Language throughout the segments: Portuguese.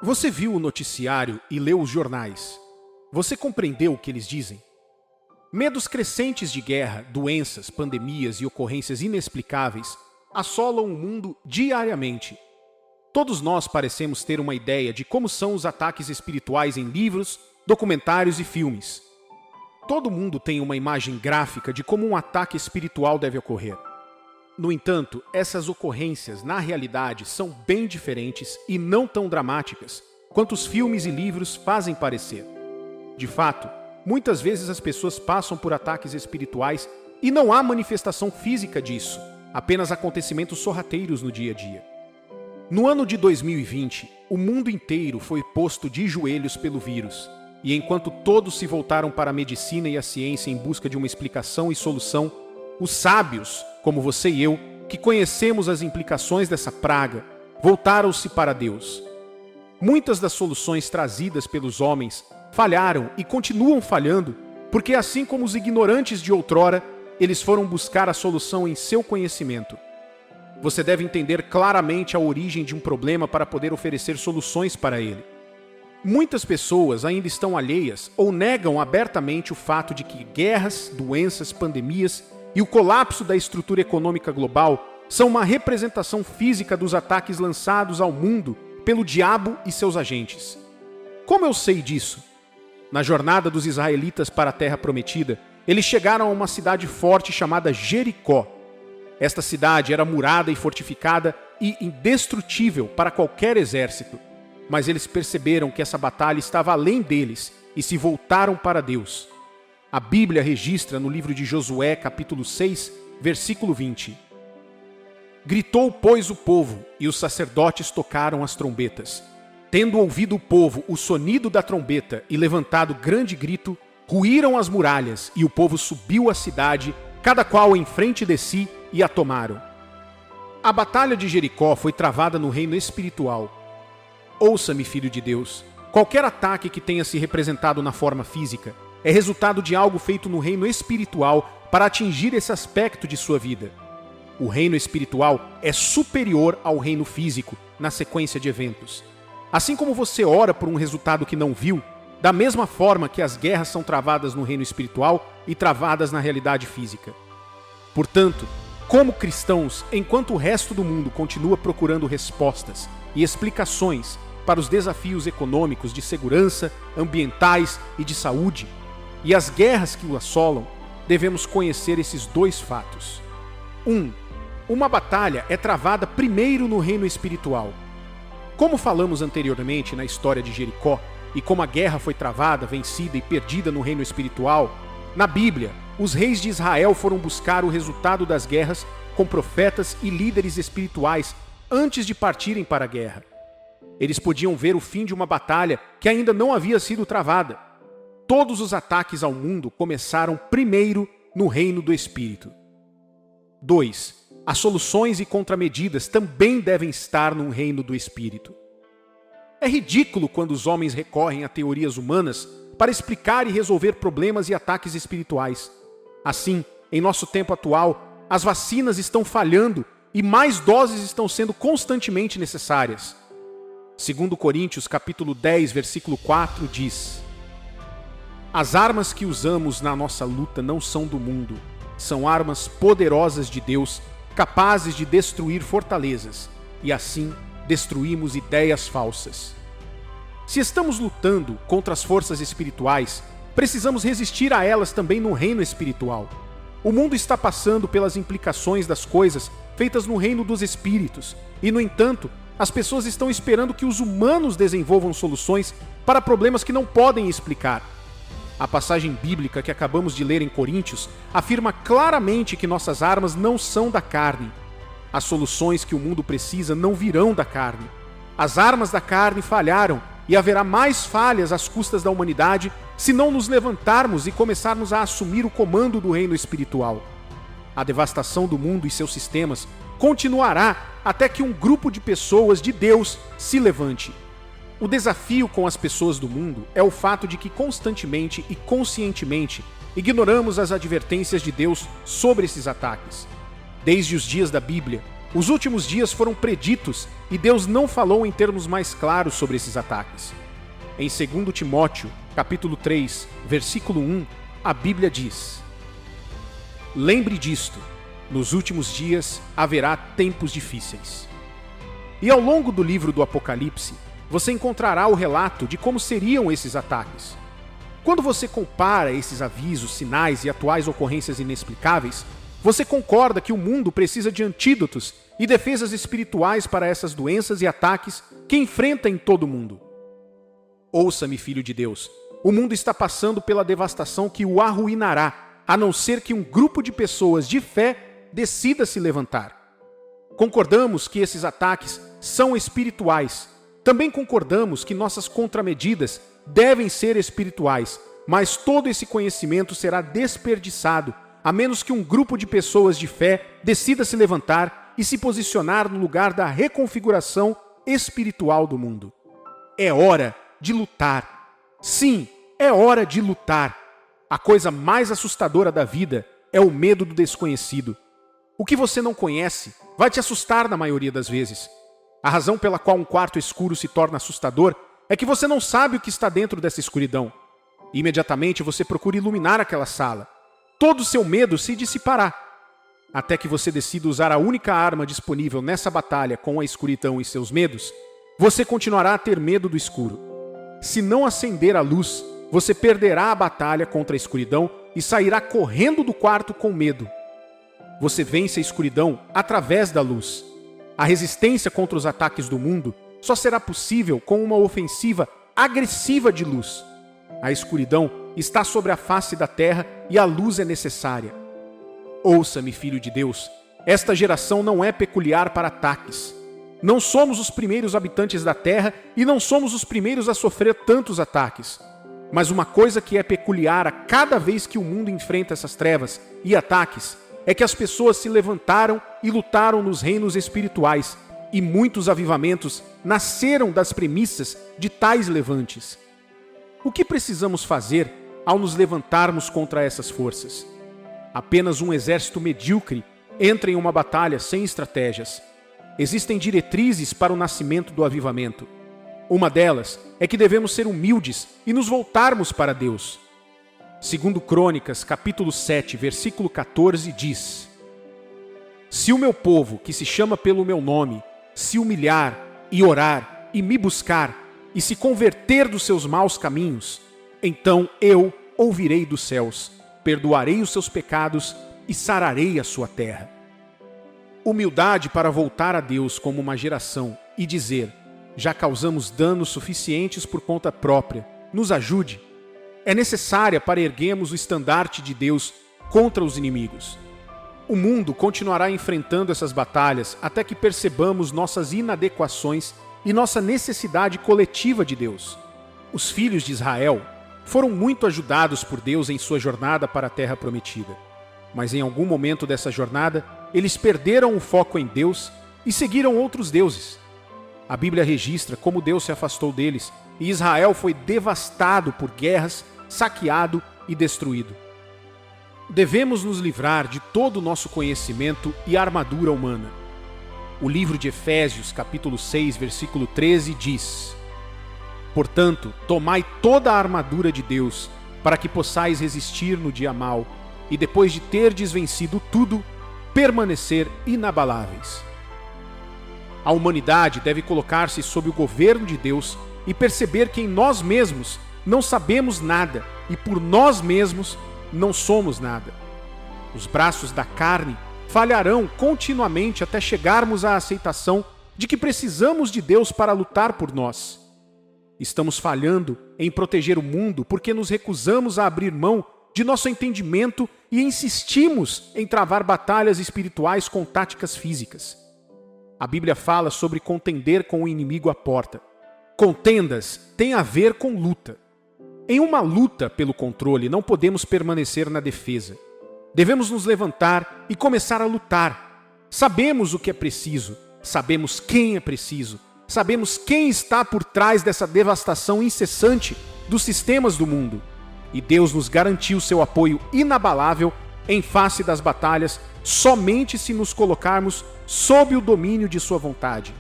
Você viu o noticiário e leu os jornais. Você compreendeu o que eles dizem? Medos crescentes de guerra, doenças, pandemias e ocorrências inexplicáveis assolam o mundo diariamente. Todos nós parecemos ter uma ideia de como são os ataques espirituais em livros, documentários e filmes. Todo mundo tem uma imagem gráfica de como um ataque espiritual deve ocorrer. No entanto, essas ocorrências, na realidade, são bem diferentes e não tão dramáticas quanto os filmes e livros fazem parecer. De fato, muitas vezes as pessoas passam por ataques espirituais e não há manifestação física disso, apenas acontecimentos sorrateiros no dia a dia. No ano de 2020, o mundo inteiro foi posto de joelhos pelo vírus, e enquanto todos se voltaram para a medicina e a ciência em busca de uma explicação e solução, os sábios, como você e eu, que conhecemos as implicações dessa praga, voltaram-se para Deus. Muitas das soluções trazidas pelos homens falharam e continuam falhando, porque assim como os ignorantes de outrora, eles foram buscar a solução em seu conhecimento. Você deve entender claramente a origem de um problema para poder oferecer soluções para ele. Muitas pessoas ainda estão alheias ou negam abertamente o fato de que guerras, doenças, pandemias e o colapso da estrutura econômica global são uma representação física dos ataques lançados ao mundo pelo diabo e seus agentes. Como eu sei disso? Na jornada dos israelitas para a Terra Prometida, eles chegaram a uma cidade forte chamada Jericó. Esta cidade era murada e fortificada e indestrutível para qualquer exército. Mas eles perceberam que essa batalha estava além deles e se voltaram para Deus. A Bíblia registra no livro de Josué, capítulo 6, versículo 20. Gritou, pois, o povo, e os sacerdotes tocaram as trombetas. Tendo ouvido o povo o sonido da trombeta e levantado grande grito, ruíram as muralhas, e o povo subiu à cidade, cada qual em frente de si, e a tomaram. A batalha de Jericó foi travada no reino espiritual. Ouça-me, filho de Deus, qualquer ataque que tenha se representado na forma física é resultado de algo feito no reino espiritual para atingir esse aspecto de sua vida. O reino espiritual é superior ao reino físico na sequência de eventos. Assim como você ora por um resultado que não viu, da mesma forma que as guerras são travadas no reino espiritual e travadas na realidade física. Portanto, como cristãos, enquanto o resto do mundo continua procurando respostas e explicações para os desafios econômicos, de segurança, ambientais e de saúde, e as guerras que o assolam, devemos conhecer esses dois fatos. 1. Uma batalha é travada primeiro no reino espiritual. Como falamos anteriormente na história de Jericó, e como a guerra foi travada, vencida e perdida no reino espiritual, na Bíblia, os reis de Israel foram buscar o resultado das guerras com profetas e líderes espirituais antes de partirem para a guerra. Eles podiam ver o fim de uma batalha que ainda não havia sido travada. Todos os ataques ao mundo começaram primeiro no reino do Espírito. 2. As soluções e contramedidas também devem estar no reino do Espírito. É ridículo quando os homens recorrem a teorias humanas para explicar e resolver problemas e ataques espirituais. Assim, em nosso tempo atual, as vacinas estão falhando e mais doses estão sendo constantemente necessárias. 2 Coríntios capítulo 10, versículo 4 diz: As armas que usamos na nossa luta não são do mundo, são armas poderosas de Deus, capazes de destruir fortalezas, e assim destruímos ideias falsas. Se estamos lutando contra as forças espirituais, precisamos resistir a elas também no reino espiritual. O mundo está passando pelas implicações das coisas feitas no reino dos espíritos, e, no entanto, as pessoas estão esperando que os humanos desenvolvam soluções para problemas que não podem explicar. A passagem bíblica que acabamos de ler em Coríntios afirma claramente que nossas armas não são da carne. As soluções que o mundo precisa não virão da carne. As armas da carne falharam e haverá mais falhas às custas da humanidade se não nos levantarmos e começarmos a assumir o comando do reino espiritual. A devastação do mundo e seus sistemas continuará até que um grupo de pessoas de Deus se levante. O desafio com as pessoas do mundo é o fato de que constantemente e conscientemente ignoramos as advertências de Deus sobre esses ataques. Desde os dias da Bíblia, Os últimos dias foram preditos e Deus não falou em termos mais claros sobre esses ataques. Em 2 Timóteo, capítulo 3, versículo 1, a Bíblia diz: "Lembre disto, nos últimos dias haverá tempos difíceis." E ao longo do livro do Apocalipse, você encontrará o relato de como seriam esses ataques. Quando você compara esses avisos, sinais e atuais ocorrências inexplicáveis, você concorda que o mundo precisa de antídotos e defesas espirituais para essas doenças e ataques que enfrenta em todo o mundo. Ouça-me, filho de Deus, o mundo está passando pela devastação que o arruinará, a não ser que um grupo de pessoas de fé decida se levantar. Concordamos que esses ataques são espirituais. Também concordamos que nossas contramedidas devem ser espirituais, mas todo esse conhecimento será desperdiçado a menos que um grupo de pessoas de fé decida se levantar e se posicionar no lugar da reconfiguração espiritual do mundo. É hora de lutar. Sim, é hora de lutar. A coisa mais assustadora da vida é o medo do desconhecido. O que você não conhece vai te assustar na maioria das vezes. A razão pela qual um quarto escuro se torna assustador é que você não sabe o que está dentro dessa escuridão. Imediatamente você procura iluminar aquela sala. Todo o seu medo se dissipará, até que você decida usar a única arma disponível nessa batalha com a escuridão e seus medos. Você continuará a ter medo do escuro. Se não acender a luz, você perderá a batalha contra a escuridão e sairá correndo do quarto com medo. Você vence a escuridão através da luz. A resistência contra os ataques do mundo só será possível com uma ofensiva agressiva de luz. A escuridão está sobre a face da terra e a luz é necessária. Ouça-me, filho de Deus, esta geração não é peculiar para ataques. Não somos os primeiros habitantes da terra e não somos os primeiros a sofrer tantos ataques. Mas uma coisa que é peculiar a cada vez que o mundo enfrenta essas trevas e ataques é que as pessoas se levantaram e lutaram nos reinos espirituais, e muitos avivamentos nasceram das premissas de tais levantes. O que precisamos fazer ao nos levantarmos contra essas forças? Apenas um exército medíocre entra em uma batalha sem estratégias. Existem diretrizes para o nascimento do avivamento. Uma delas é que devemos ser humildes e nos voltarmos para Deus. 2 Crônicas, capítulo 7, versículo 14, diz: "Se o meu povo, que se chama pelo meu nome, se humilhar e orar e me buscar e se converter dos seus maus caminhos, então eu ouvirei dos céus, perdoarei os seus pecados e sararei a sua terra." Humildade para voltar a Deus como uma geração e dizer: já causamos danos suficientes por conta própria, nos ajude, é necessária para erguermos o estandarte de Deus contra os inimigos. O mundo continuará enfrentando essas batalhas até que percebamos nossas inadequações e nossa necessidade coletiva de Deus. Os filhos de Israel foram muito ajudados por Deus em sua jornada para a Terra Prometida. Mas em algum momento dessa jornada, eles perderam o foco em Deus e seguiram outros deuses. A Bíblia registra como Deus se afastou deles e Israel foi devastado por guerras, saqueado e destruído. Devemos nos livrar de todo o nosso conhecimento e armadura humana. O livro de Efésios, capítulo 6, versículo 13, diz: "Portanto, tomai toda a armadura de Deus, para que possais resistir no dia mau, e depois de terdes vencido tudo, permanecer inabaláveis." A humanidade deve colocar-se sob o governo de Deus e perceber que em nós mesmos não sabemos nada e por nós mesmos não somos nada. Os braços da carne falharão continuamente até chegarmos à aceitação de que precisamos de Deus para lutar por nós. Estamos falhando em proteger o mundo porque nos recusamos a abrir mão de nosso entendimento e insistimos em travar batalhas espirituais com táticas físicas. A Bíblia fala sobre contender com o inimigo à porta. Contendas têm a ver com luta. Em uma luta pelo controle, não podemos permanecer na defesa. Devemos nos levantar e começar a lutar. Sabemos o que é preciso, sabemos quem é preciso, sabemos quem está por trás dessa devastação incessante dos sistemas do mundo. E Deus nos garantiu seu apoio inabalável em face das batalhas somente se nos colocarmos sob o domínio de sua vontade.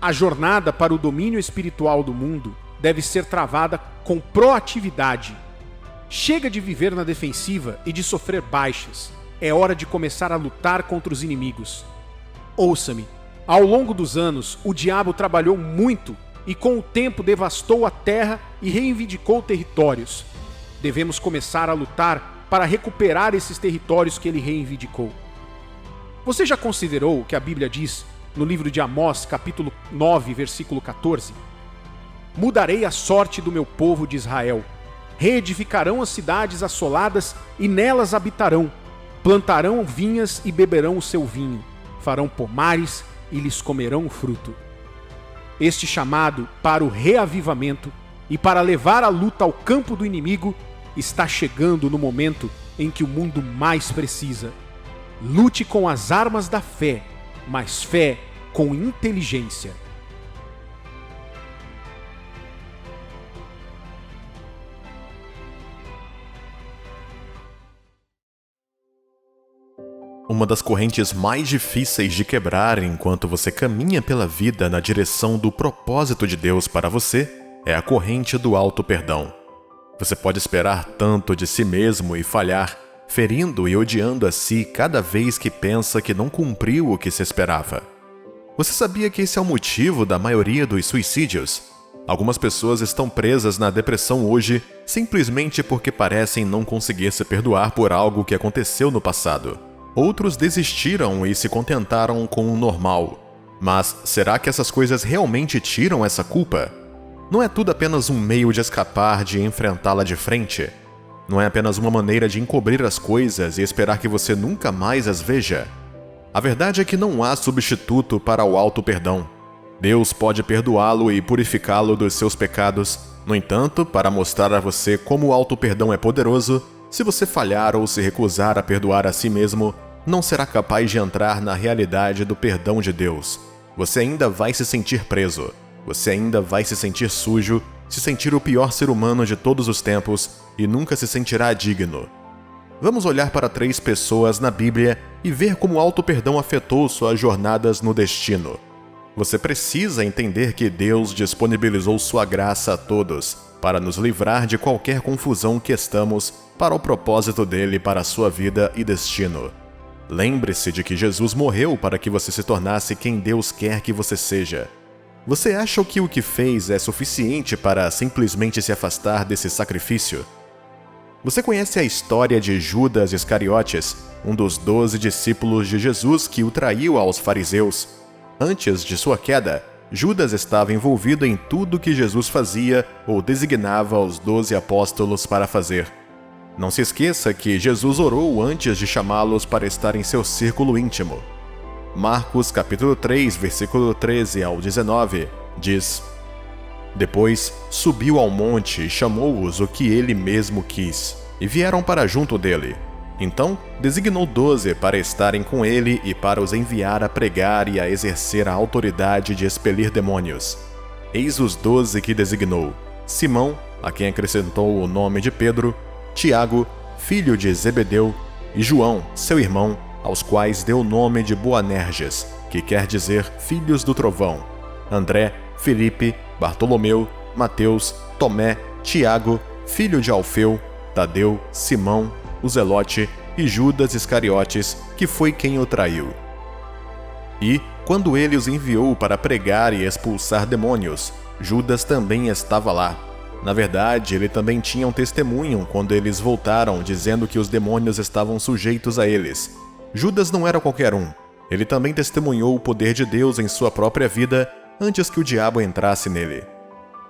A jornada para o domínio espiritual do mundo deve ser travada com proatividade. Chega de viver na defensiva e de sofrer baixas. É hora de começar a lutar contra os inimigos. Ouça-me, ao longo dos anos, o diabo trabalhou muito e com o tempo devastou a terra e reivindicou territórios. Devemos começar a lutar para recuperar esses territórios que ele reivindicou. Você já considerou o que a Bíblia diz no livro de Amós, capítulo 9, versículo 14? Mudarei a sorte do meu povo de Israel. Reedificarão as cidades assoladas e nelas habitarão. Plantarão vinhas e beberão o seu vinho. Farão pomares e lhes comerão o fruto. Este chamado para o reavivamento e para levar a luta ao campo do inimigo está chegando no momento em que o mundo mais precisa. Lute com as armas da fé, mas fé com inteligência. Uma das correntes mais difíceis de quebrar enquanto você caminha pela vida na direção do propósito de Deus para você é a corrente do auto-perdão. Você pode esperar tanto de si mesmo e falhar, ferindo e odiando a si cada vez que pensa que não cumpriu o que se esperava. Você sabia que esse é o motivo da maioria dos suicídios? Algumas pessoas estão presas na depressão hoje simplesmente porque parecem não conseguir se perdoar por algo que aconteceu no passado. Outros desistiram e se contentaram com o normal. Mas será que essas coisas realmente tiram essa culpa? Não é tudo apenas um meio de escapar de enfrentá-la de frente? Não é apenas uma maneira de encobrir as coisas e esperar que você nunca mais as veja? A verdade é que não há substituto para o auto-perdão. Deus pode perdoá-lo e purificá-lo dos seus pecados. No entanto, para mostrar a você como o auto-perdão é poderoso, se você falhar ou se recusar a perdoar a si mesmo, não será capaz de entrar na realidade do perdão de Deus. Você ainda vai se sentir preso. Você ainda vai se sentir sujo, se sentir o pior ser humano de todos os tempos e nunca se sentirá digno. Vamos olhar para 3 pessoas na Bíblia e ver como o auto-perdão afetou suas jornadas no destino. Você precisa entender que Deus disponibilizou sua graça a todos para nos livrar de qualquer confusão que estamos para o propósito dele para a sua vida e destino. Lembre-se de que Jesus morreu para que você se tornasse quem Deus quer que você seja. Você acha que o que fez é suficiente para simplesmente se afastar desse sacrifício? Você conhece a história de Judas Iscariotes, um dos 12 discípulos de Jesus que o traiu aos fariseus? Antes de sua queda, Judas estava envolvido em tudo que Jesus fazia ou designava os 12 apóstolos para fazer. Não se esqueça que Jesus orou antes de chamá-los para estar em seu círculo íntimo. Marcos capítulo 3, versículo 13 ao 19, diz: Depois subiu ao monte e chamou-os o que ele mesmo quis, e vieram para junto dele. Então designou 12 para estarem com ele e para os enviar a pregar e a exercer a autoridade de expelir demônios. Eis os 12 que designou: Simão, a quem acrescentou o nome de Pedro, Tiago, filho de Zebedeu, e João, seu irmão, aos quais deu o nome de Boanerges, que quer dizer filhos do trovão, André, Filipe, Bartolomeu, Mateus, Tomé, Tiago, filho de Alfeu, Tadeu, Simão, o Zelote e Judas Iscariotes, que foi quem o traiu. E, quando ele os enviou para pregar e expulsar demônios, Judas também estava lá. Na verdade, ele também tinha um testemunho quando eles voltaram dizendo que os demônios estavam sujeitos a eles. Judas não era qualquer um. Ele também testemunhou o poder de Deus em sua própria vida antes que o diabo entrasse nele.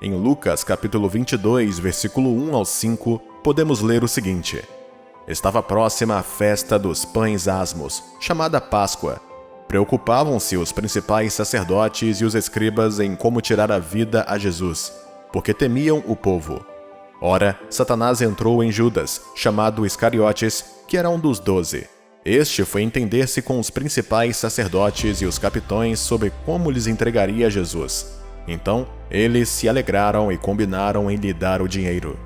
Em Lucas capítulo 22, versículo 1 ao 5, podemos ler o seguinte: Estava próxima a festa dos pães asmos, chamada Páscoa. Preocupavam-se os principais sacerdotes e os escribas em como tirar a vida a Jesus, porque temiam o povo. Ora, Satanás entrou em Judas, chamado Iscariotes, que era um dos 12. Este foi entender-se com os principais sacerdotes e os capitões sobre como lhes entregaria Jesus. Então, eles se alegraram e combinaram em lhe dar o dinheiro.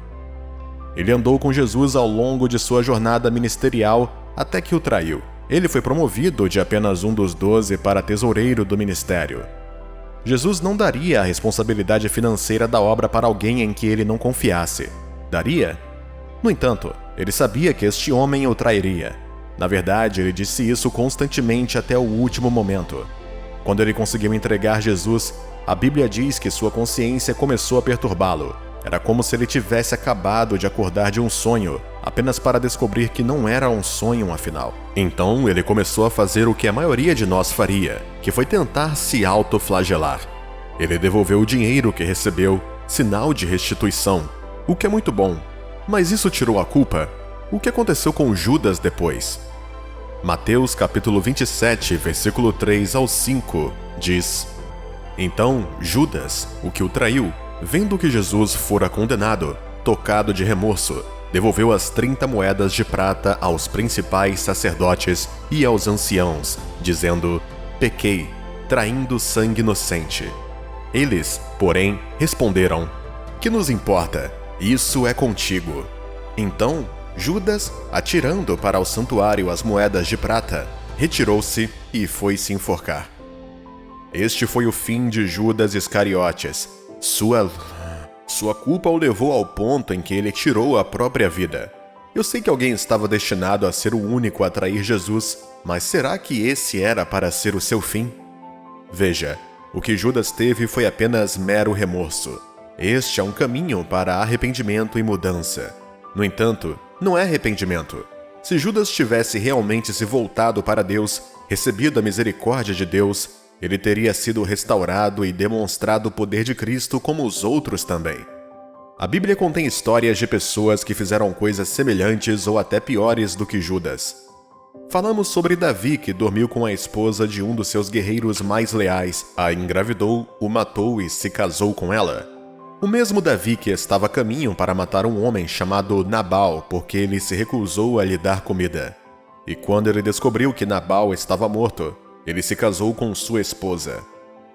Ele andou com Jesus ao longo de sua jornada ministerial até que o traiu. Ele foi promovido de apenas um dos 12 para tesoureiro do ministério. Jesus não daria a responsabilidade financeira da obra para alguém em que ele não confiasse. Daria? No entanto, ele sabia que este homem o trairia. Na verdade, ele disse isso constantemente até o último momento. Quando ele conseguiu entregar Jesus, a Bíblia diz que sua consciência começou a perturbá-lo. Era como se ele tivesse acabado de acordar de um sonho, apenas para descobrir que não era um sonho afinal. Então ele começou a fazer o que a maioria de nós faria, que foi tentar se autoflagelar. Ele devolveu o dinheiro que recebeu, sinal de restituição, o que é muito bom. Mas isso tirou a culpa? O que aconteceu com Judas depois? Mateus capítulo 27, versículo 3 ao 5, diz: Então Judas, o que o traiu, vendo que Jesus fora condenado, tocado de remorso, devolveu as 30 moedas de prata aos principais sacerdotes e aos anciãos, dizendo: Pequei, traindo sangue inocente. Eles, porém, responderam: Que nos importa? Isso é contigo. Então, Judas, atirando para o santuário as moedas de prata, retirou-se e foi se enforcar. Este foi o fim de Judas Iscariotes. Sua culpa o levou ao ponto em que ele tirou a própria vida. Eu sei que alguém estava destinado a ser o único a trair Jesus, mas será que esse era para ser o seu fim? Veja, o que Judas teve foi apenas mero remorso. Este é um caminho para arrependimento e mudança. No entanto, não é arrependimento. Se Judas tivesse realmente se voltado para Deus, recebido a misericórdia de Deus, ele teria sido restaurado e demonstrado o poder de Cristo como os outros também. A Bíblia contém histórias de pessoas que fizeram coisas semelhantes ou até piores do que Judas. Falamos sobre Davi, que dormiu com a esposa de um dos seus guerreiros mais leais, a engravidou, o matou e se casou com ela. O mesmo Davi que estava a caminho para matar um homem chamado Nabal porque ele se recusou a lhe dar comida. E quando ele descobriu que Nabal estava morto, ele se casou com sua esposa.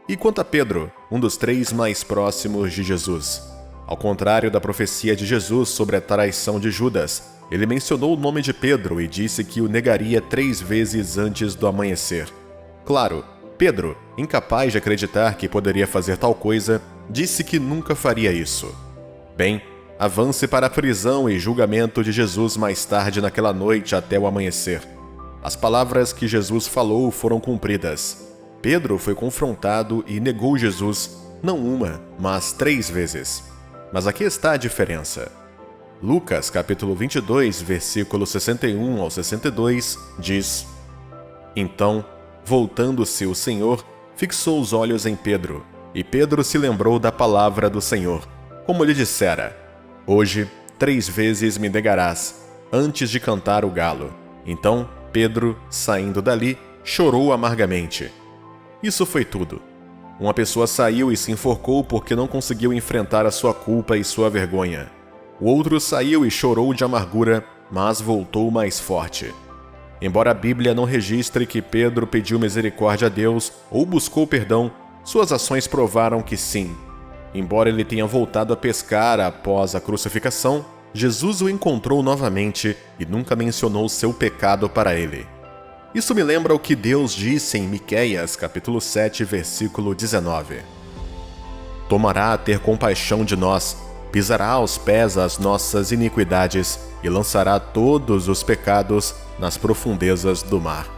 E quanto a Pedro, um dos 3 mais próximos de Jesus? Ao contrário da profecia de Jesus sobre a traição de Judas, ele mencionou o nome de Pedro e disse que o negaria 3 vezes antes do amanhecer. Claro, Pedro, incapaz de acreditar que poderia fazer tal coisa, disse que nunca faria isso. Bem, avance para a prisão e julgamento de Jesus mais tarde naquela noite até o amanhecer. As palavras que Jesus falou foram cumpridas. Pedro foi confrontado e negou Jesus, não uma, mas 3 vezes. Mas aqui está a diferença. Lucas capítulo 22, versículo 61 ao 62, diz: Então, voltando-se o Senhor, fixou os olhos em Pedro, e Pedro se lembrou da palavra do Senhor, como lhe dissera: Hoje 3 vezes me negarás, antes de cantar o galo. Então Pedro, saindo dali, chorou amargamente. Isso foi tudo. Uma pessoa saiu e se enforcou porque não conseguiu enfrentar a sua culpa e sua vergonha. O outro saiu e chorou de amargura, mas voltou mais forte. Embora a Bíblia não registre que Pedro pediu misericórdia a Deus ou buscou perdão, suas ações provaram que sim. Embora ele tenha voltado a pescar após a crucificação, Jesus o encontrou novamente e nunca mencionou seu pecado para ele. Isso me lembra o que Deus disse em Miqueias, capítulo 7, versículo 19. Tomará a ter compaixão de nós, pisará aos pés as nossas iniquidades e lançará todos os pecados nas profundezas do mar.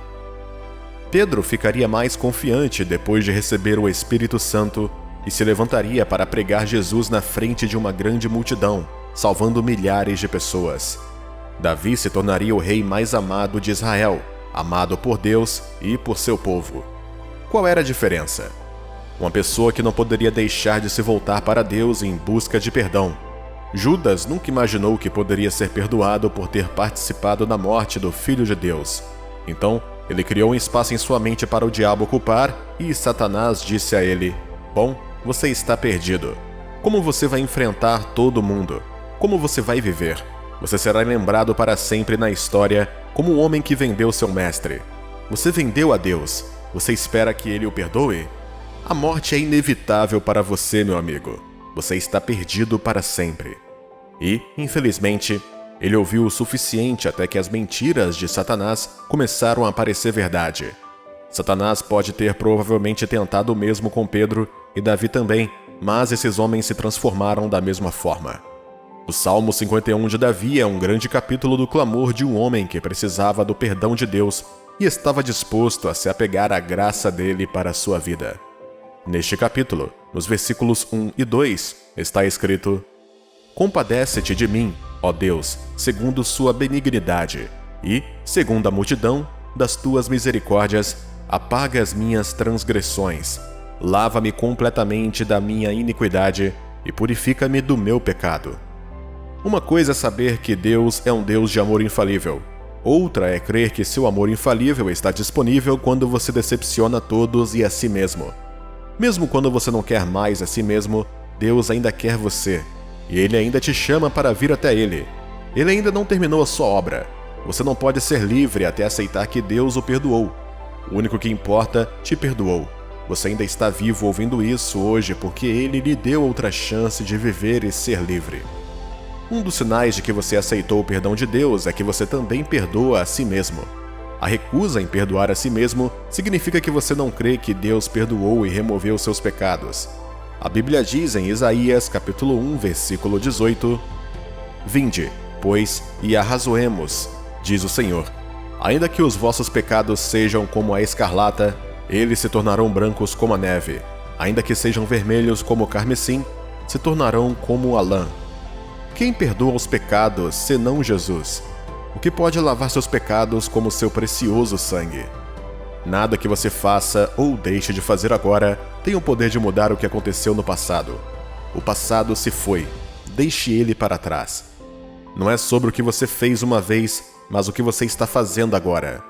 Pedro ficaria mais confiante depois de receber o Espírito Santo e se levantaria para pregar Jesus na frente de uma grande multidão, salvando milhares de pessoas. Davi se tornaria o rei mais amado de Israel, amado por Deus e por seu povo. Qual era a diferença? Uma pessoa que não poderia deixar de se voltar para Deus em busca de perdão. Judas nunca imaginou que poderia ser perdoado por ter participado da morte do Filho de Deus. Então, ele criou um espaço em sua mente para o diabo ocupar e Satanás disse a ele: Bom, você está perdido. Como você vai enfrentar todo mundo? Como você vai viver? Você será lembrado para sempre na história como o homem que vendeu seu mestre. Você vendeu a Deus. Você espera que ele o perdoe? A morte é inevitável para você, meu amigo. Você está perdido para sempre. E, infelizmente, Ele ouviu o suficiente até que as mentiras de Satanás começaram a parecer verdade. Satanás pode ter provavelmente tentado o mesmo com Pedro e Davi também, mas esses homens se transformaram da mesma forma. O Salmo 51 de Davi é um grande capítulo do clamor de um homem que precisava do perdão de Deus e estava disposto a se apegar à graça dele para a sua vida. Neste capítulo, nos versículos 1 e 2, está escrito: Compadece-te de mim, ó Deus, segundo sua benignidade, e, segundo a multidão das tuas misericórdias, apaga as minhas transgressões. Lava-me completamente da minha iniquidade e purifica-me do meu pecado. Uma coisa é saber que Deus é um Deus de amor infalível. Outra é crer que seu amor infalível está disponível quando você decepciona todos e a si mesmo. Mesmo quando você não quer mais a si mesmo, Deus ainda quer você. E Ele ainda te chama para vir até Ele. Ele ainda não terminou a sua obra. Você não pode ser livre até aceitar que Deus o perdoou. O único que importa te perdoou. Você ainda está vivo ouvindo isso hoje porque Ele lhe deu outra chance de viver e ser livre. Um dos sinais de que você aceitou o perdão de Deus é que você também perdoa a si mesmo. A recusa em perdoar a si mesmo significa que você não crê que Deus perdoou e removeu seus pecados. A Bíblia diz em Isaías, capítulo 1, versículo 18: Vinde, pois, e arrazoemos, diz o Senhor. Ainda que os vossos pecados sejam como a escarlata, eles se tornarão brancos como a neve. Ainda que sejam vermelhos como o carmesim, se tornarão como a lã. Quem perdoa os pecados, senão Jesus? O que pode lavar seus pecados como seu precioso sangue? Nada que você faça ou deixe de fazer agora tem o poder de mudar o que aconteceu no passado. O passado se foi. Deixe ele para trás. Não é sobre o que você fez uma vez, mas o que você está fazendo agora.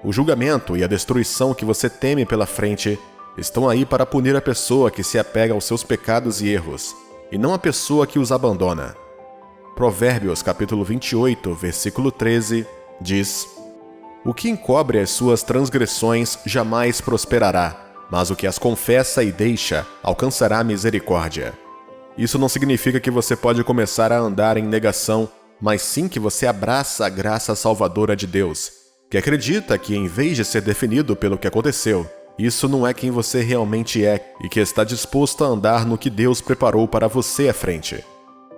O julgamento e a destruição que você teme pela frente estão aí para punir a pessoa que se apega aos seus pecados e erros, e não a pessoa que os abandona. Provérbios capítulo 28, versículo 13, diz: O que encobre as suas transgressões jamais prosperará, mas o que as confessa e deixa alcançará misericórdia. Isso não significa que você pode começar a andar em negação, mas sim que você abraça a graça salvadora de Deus, que acredita que, em vez de ser definido pelo que aconteceu, isso não é quem você realmente é e que está disposto a andar no que Deus preparou para você à frente.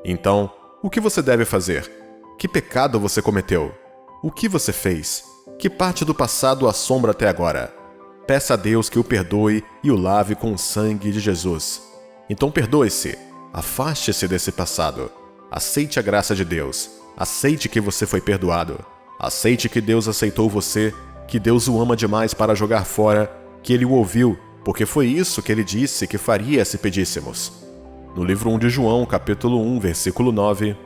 Então, o que você deve fazer? Que pecado você cometeu? O que você fez? Que parte do passado assombra até agora? Peça a Deus que o perdoe e o lave com o sangue de Jesus. Então perdoe-se. Afaste-se desse passado. Aceite a graça de Deus. Aceite que você foi perdoado. Aceite que Deus aceitou você, que Deus o ama demais para jogar fora, que Ele o ouviu, porque foi isso que Ele disse que faria se pedíssemos. No livro 1 de João, capítulo 1, versículo 9,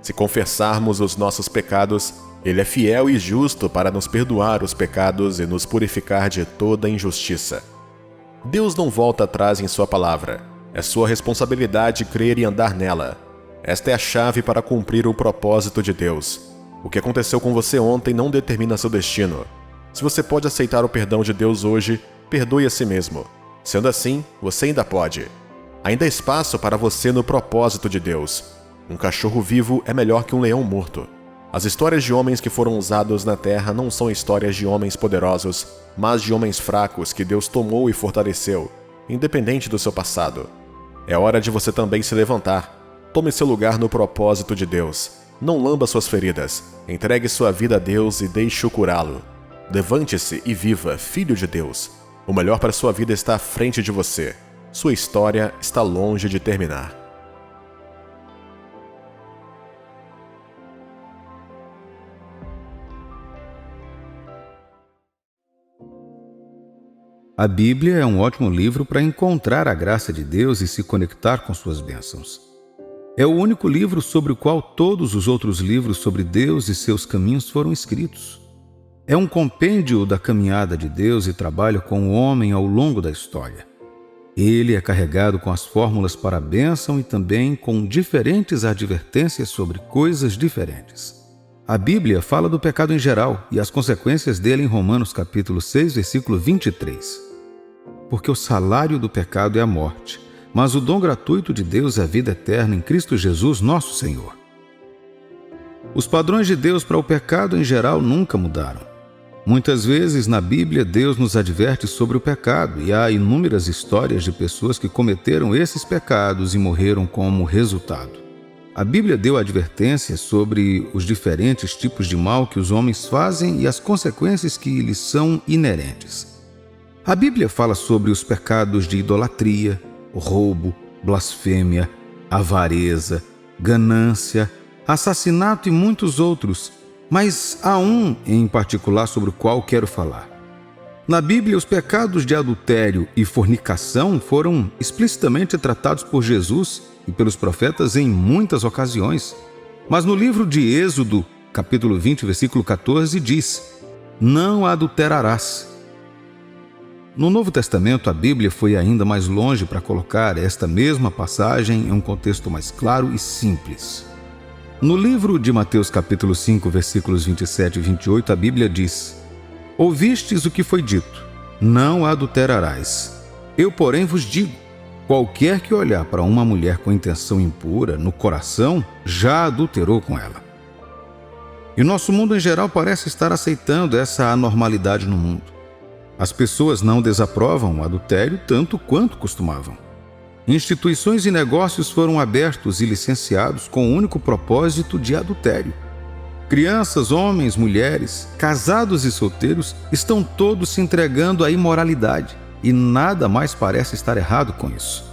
Se confessarmos os nossos pecados, Ele é fiel e justo para nos perdoar os pecados e nos purificar de toda injustiça. Deus não volta atrás em sua palavra. É sua responsabilidade crer e andar nela. Esta é a chave para cumprir o propósito de Deus. O que aconteceu com você ontem não determina seu destino. Se você pode aceitar o perdão de Deus hoje, perdoe a si mesmo. Sendo assim, você ainda pode. Ainda há espaço para você no propósito de Deus. Um cachorro vivo é melhor que um leão morto. As histórias de homens que foram usados na terra não são histórias de homens poderosos, mas de homens fracos que Deus tomou e fortaleceu, independente do seu passado. É hora de você também se levantar. Tome seu lugar no propósito de Deus. Não lamba suas feridas. Entregue sua vida a Deus e deixe-o curá-lo. Levante-se e viva, filho de Deus. O melhor para sua vida está à frente de você. Sua história está longe de terminar. A Bíblia é um ótimo livro para encontrar a graça de Deus e se conectar com suas bênçãos. É o único livro sobre o qual todos os outros livros sobre Deus e seus caminhos foram escritos. É um compêndio da caminhada de Deus e trabalho com o homem ao longo da história. Ele é carregado com as fórmulas para a bênção e também com diferentes advertências sobre coisas diferentes. A Bíblia fala do pecado em geral e as consequências dele em Romanos capítulo 6, versículo 23. Porque o salário do pecado é a morte, mas o dom gratuito de Deus é a vida eterna em Cristo Jesus, nosso Senhor. Os padrões de Deus para o pecado em geral nunca mudaram. Muitas vezes na Bíblia Deus nos adverte sobre o pecado e há inúmeras histórias de pessoas que cometeram esses pecados e morreram como resultado. A Bíblia deu advertências sobre os diferentes tipos de mal que os homens fazem e as consequências que lhes são inerentes. A Bíblia fala sobre os pecados de idolatria, roubo, blasfêmia, avareza, ganância, assassinato e muitos outros, mas há um em particular sobre o qual quero falar. Na Bíblia, os pecados de adultério e fornicação foram explicitamente tratados por Jesus e pelos profetas em muitas ocasiões. Mas no livro de Êxodo, capítulo 20, versículo 14, diz: "Não adulterarás." No Novo Testamento, a Bíblia foi ainda mais longe para colocar esta mesma passagem em um contexto mais claro e simples. No livro de Mateus capítulo 5, versículos 27 e 28, a Bíblia diz: "Ouvistes o que foi dito, não adulterarás. Eu, porém, vos digo, qualquer que olhar para uma mulher com intenção impura no coração, já adulterou com ela." E nosso mundo em geral parece estar aceitando essa anormalidade no mundo. As pessoas não desaprovam o adultério tanto quanto costumavam. Instituições e negócios foram abertos e licenciados com o único propósito de adultério. Crianças, homens, mulheres, casados e solteiros estão todos se entregando à imoralidade e nada mais parece estar errado com isso.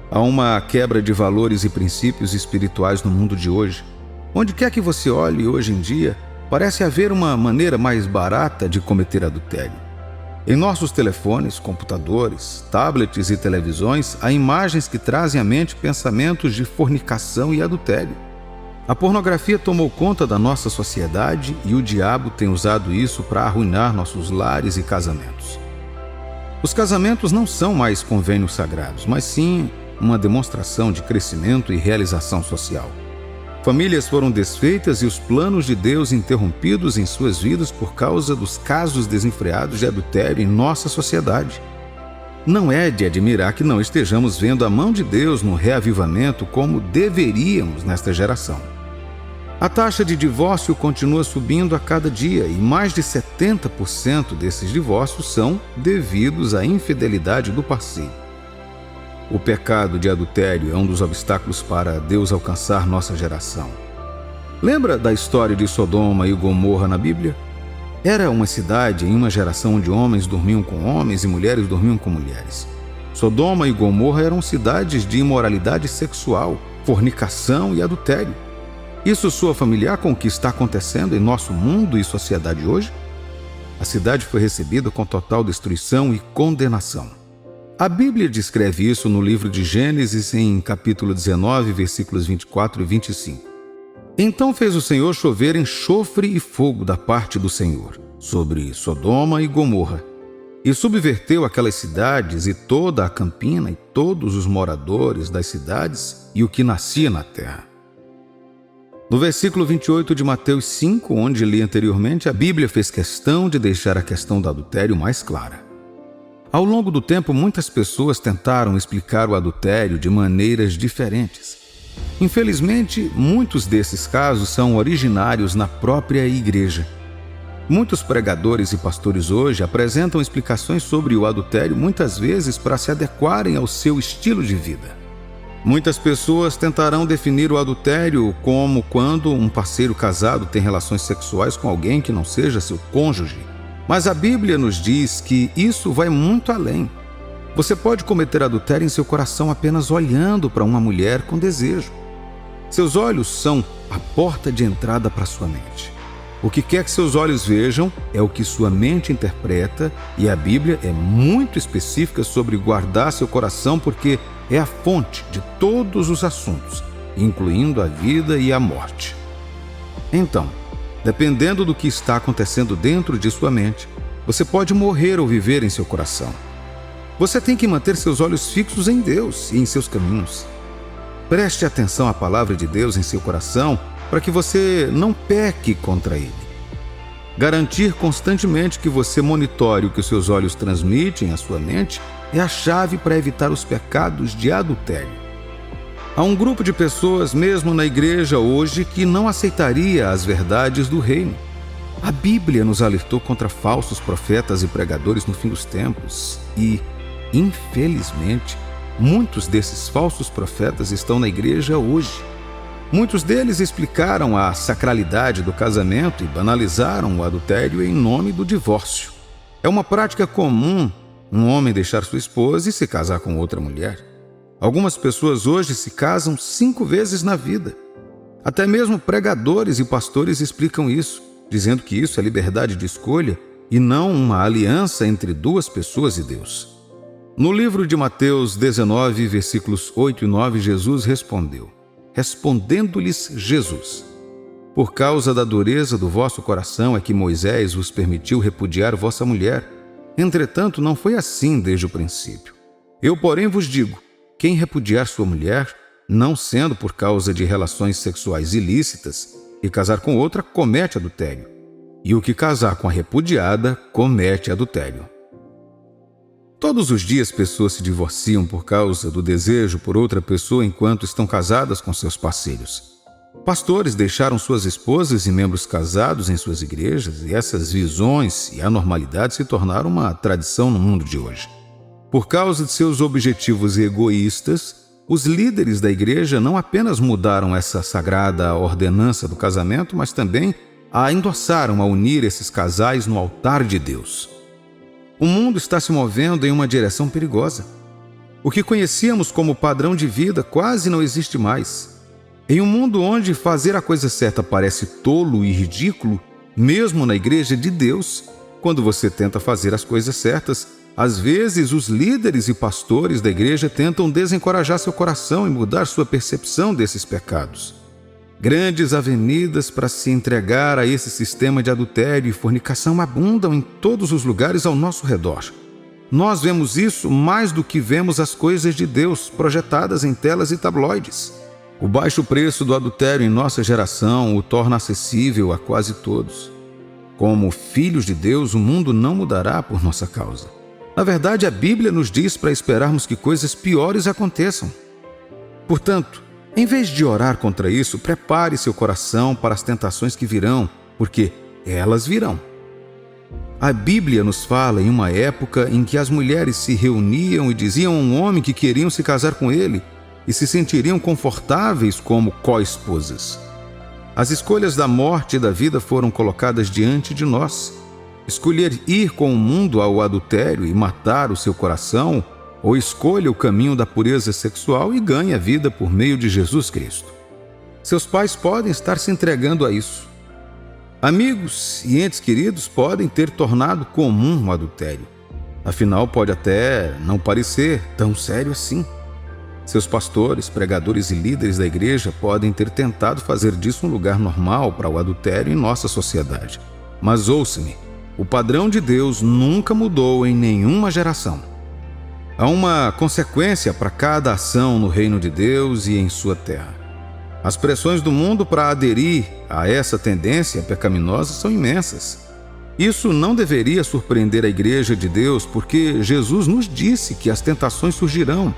Há uma quebra de valores e princípios espirituais no mundo de hoje. Onde quer que você olhe hoje em dia, parece haver uma maneira mais barata de cometer adultério. Em nossos telefones, computadores, tablets e televisões, há imagens que trazem à mente pensamentos de fornicação e adultério. A pornografia tomou conta da nossa sociedade e o diabo tem usado isso para arruinar nossos lares e casamentos. Os casamentos não são mais convênios sagrados, mas sim uma demonstração de crescimento e realização social. Famílias foram desfeitas e os planos de Deus interrompidos em suas vidas por causa dos casos desenfreados de adultério em nossa sociedade. Não é de admirar que não estejamos vendo a mão de Deus no reavivamento como deveríamos nesta geração. A taxa de divórcio continua subindo a cada dia e mais de 70% desses divórcios são devidos à infidelidade do parceiro. O pecado de adultério é um dos obstáculos para Deus alcançar nossa geração. Lembra da história de Sodoma e Gomorra na Bíblia? Era uma cidade em uma geração onde homens dormiam com homens e mulheres dormiam com mulheres. Sodoma e Gomorra eram cidades de imoralidade sexual, fornicação e adultério. Isso soa familiar com o que está acontecendo em nosso mundo e sociedade hoje? A cidade foi recebida com total destruição e condenação. A Bíblia descreve isso no livro de Gênesis, em capítulo 19, versículos 24 e 25. "Então fez o Senhor chover enxofre e fogo da parte do Senhor sobre Sodoma e Gomorra, e subverteu aquelas cidades e toda a campina e todos os moradores das cidades e o que nascia na terra." No versículo 28 de Mateus 5, onde li anteriormente, a Bíblia fez questão de deixar a questão do adultério mais clara. Ao longo do tempo, muitas pessoas tentaram explicar o adultério de maneiras diferentes. Infelizmente, muitos desses casos são originários na própria igreja. Muitos pregadores e pastores hoje apresentam explicações sobre o adultério muitas vezes para se adequarem ao seu estilo de vida. Muitas pessoas tentarão definir o adultério como quando um parceiro casado tem relações sexuais com alguém que não seja seu cônjuge. Mas a Bíblia nos diz que isso vai muito além. Você pode cometer adultério em seu coração apenas olhando para uma mulher com desejo. Seus olhos são a porta de entrada para sua mente. O que quer que seus olhos vejam é o que sua mente interpreta, e a Bíblia é muito específica sobre guardar seu coração porque é a fonte de todos os assuntos, incluindo a vida e a morte. Então, dependendo do que está acontecendo dentro de sua mente, você pode morrer ou viver em seu coração. Você tem que manter seus olhos fixos em Deus e em seus caminhos. Preste atenção à palavra de Deus em seu coração para que você não peque contra ele. Garantir constantemente que você monitore o que os seus olhos transmitem à sua mente é a chave para evitar os pecados de adultério. Há um grupo de pessoas, mesmo na igreja hoje, que não aceitaria as verdades do reino. A Bíblia nos alertou contra falsos profetas e pregadores no fim dos tempos e, infelizmente, muitos desses falsos profetas estão na igreja hoje. Muitos deles explicaram a sacralidade do casamento e banalizaram o adultério em nome do divórcio. É uma prática comum um homem deixar sua esposa e se casar com outra mulher. Algumas pessoas hoje se casam 5 vezes na vida. Até mesmo pregadores e pastores explicam isso, dizendo que isso é liberdade de escolha e não uma aliança entre 2 pessoas e Deus. No livro de Mateus 19, versículos 8 e 9, Jesus respondeu: Respondendo-lhes Jesus: Por causa da dureza do vosso coração é que Moisés vos permitiu repudiar vossa mulher. Entretanto, não foi assim desde o princípio. Eu, porém, vos digo: quem repudiar sua mulher, não sendo por causa de relações sexuais ilícitas, e casar com outra, comete adultério. E o que casar com a repudiada, comete adultério. Todos os dias pessoas se divorciam por causa do desejo por outra pessoa enquanto estão casadas com seus parceiros. Pastores deixaram suas esposas e membros casados em suas igrejas, e essas visões e anormalidades se tornaram uma tradição no mundo de hoje. Por causa de seus objetivos egoístas, os líderes da igreja não apenas mudaram essa sagrada ordenança do casamento, mas também a endossaram a unir esses casais no altar de Deus. O mundo está se movendo em uma direção perigosa. O que conhecíamos como padrão de vida quase não existe mais. Em um mundo onde fazer a coisa certa parece tolo e ridículo, mesmo na igreja de Deus, quando você tenta fazer as coisas certas, às vezes os líderes e pastores da igreja tentam desencorajar seu coração e mudar sua percepção desses pecados. Grandes avenidas para se entregar a esse sistema de adultério e fornicação abundam em todos os lugares ao nosso redor. Nós vemos isso mais do que vemos as coisas de Deus projetadas em telas e tabloides. O baixo preço do adultério em nossa geração o torna acessível a quase todos. Como filhos de Deus, o mundo não mudará por nossa causa. Na verdade, a Bíblia nos diz para esperarmos que coisas piores aconteçam. Portanto, em vez de orar contra isso, prepare seu coração para as tentações que virão, porque elas virão. A Bíblia nos fala em uma época em que as mulheres se reuniam e diziam a um homem que queriam se casar com ele e se sentiriam confortáveis como co-esposas. As escolhas da morte e da vida foram colocadas diante de nós. Escolher ir com o mundo ao adultério e matar o seu coração, ou escolha o caminho da pureza sexual e ganhe a vida por meio de Jesus Cristo. Seus pais podem estar se entregando a isso. Amigos e entes queridos podem ter tornado comum o adultério. Afinal, pode até não parecer tão sério assim. Seus pastores, pregadores e líderes da igreja podem ter tentado fazer disso um lugar normal para o adultério em nossa sociedade. Mas ouça-me, o padrão de Deus nunca mudou em nenhuma geração. Há uma consequência para cada ação no reino de Deus e em sua terra. As pressões do mundo para aderir a essa tendência pecaminosa são imensas. Isso não deveria surpreender a igreja de Deus, porque Jesus nos disse que as tentações surgirão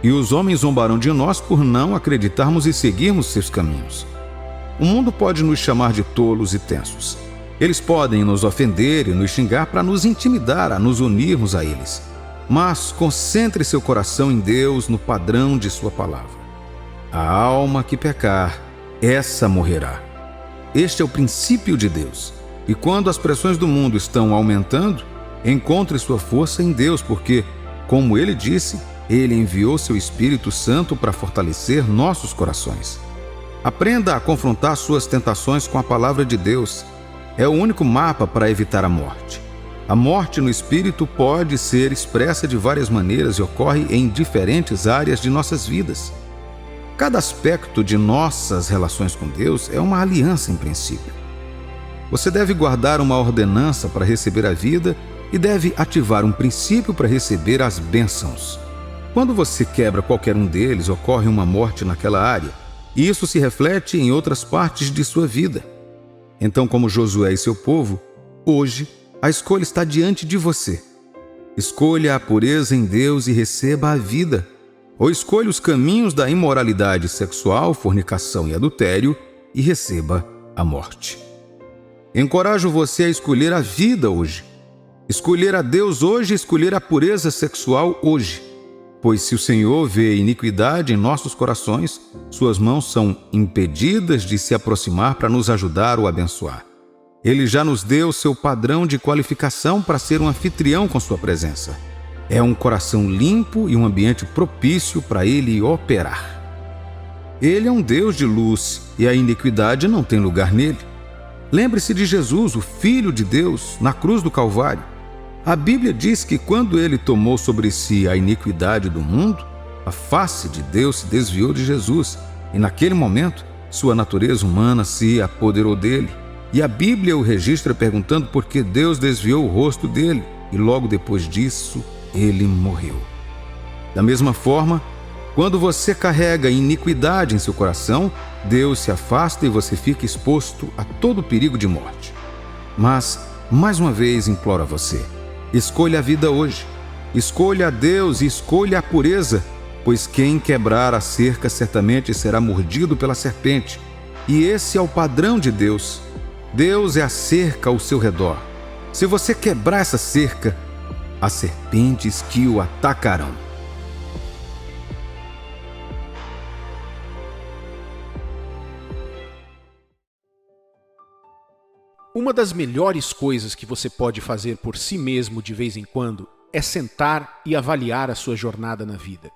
e os homens zombarão de nós por não acreditarmos e seguirmos seus caminhos. O mundo pode nos chamar de tolos e tensos. Eles podem nos ofender e nos xingar para nos intimidar a nos unirmos a eles. Mas concentre seu coração em Deus, no padrão de sua palavra. A alma que pecar, essa morrerá. Este é o princípio de Deus. E quando as pressões do mundo estão aumentando, encontre sua força em Deus, porque, como ele disse, ele enviou seu Espírito Santo para fortalecer nossos corações. Aprenda a confrontar suas tentações com a palavra de Deus. É o único mapa para evitar a morte. A morte no espírito pode ser expressa de várias maneiras e ocorre em diferentes áreas de nossas vidas. Cada aspecto de nossas relações com Deus é uma aliança em princípio. Você deve guardar uma ordenança para receber a vida e deve ativar um princípio para receber as bênçãos. Quando você quebra qualquer um deles, ocorre uma morte naquela área, e isso se reflete em outras partes de sua vida. Então, como Josué e seu povo, hoje, a escolha está diante de você. Escolha a pureza em Deus e receba a vida. ou escolha os caminhos da imoralidade sexual, fornicação e adultério e receba a morte. Encorajo você a escolher a vida hoje. Escolher a Deus hoje e escolher a pureza sexual hoje. Pois se o Senhor vê iniquidade em nossos corações, suas mãos são impedidas de se aproximar para nos ajudar ou abençoar. Ele já nos deu seu padrão de qualificação para ser um anfitrião com sua presença. É um coração limpo e um ambiente propício para Ele operar. Ele é um Deus de luz e a iniquidade não tem lugar nele. Lembre-se de Jesus, o Filho de Deus, na cruz do Calvário. A Bíblia diz que quando Ele tomou sobre si a iniquidade do mundo, a face de Deus se desviou de Jesus e naquele momento sua natureza humana se apoderou dele. E a Bíblia o registra perguntando por que Deus desviou o rosto dele e logo depois disso ele morreu. Da mesma forma, quando você carrega iniquidade em seu coração, Deus se afasta e você fica exposto a todo perigo de morte. Mas, mais uma vez, imploro a você, escolha a vida hoje. Escolha a Deus e escolha a pureza, pois quem quebrar a cerca certamente será mordido pela serpente. E esse é o padrão de Deus. Deus é a cerca ao seu redor. Se você quebrar essa cerca, há serpentes que o atacarão. Uma das melhores coisas que você pode fazer por si mesmo de vez em quando é sentar e avaliar a sua jornada na vida.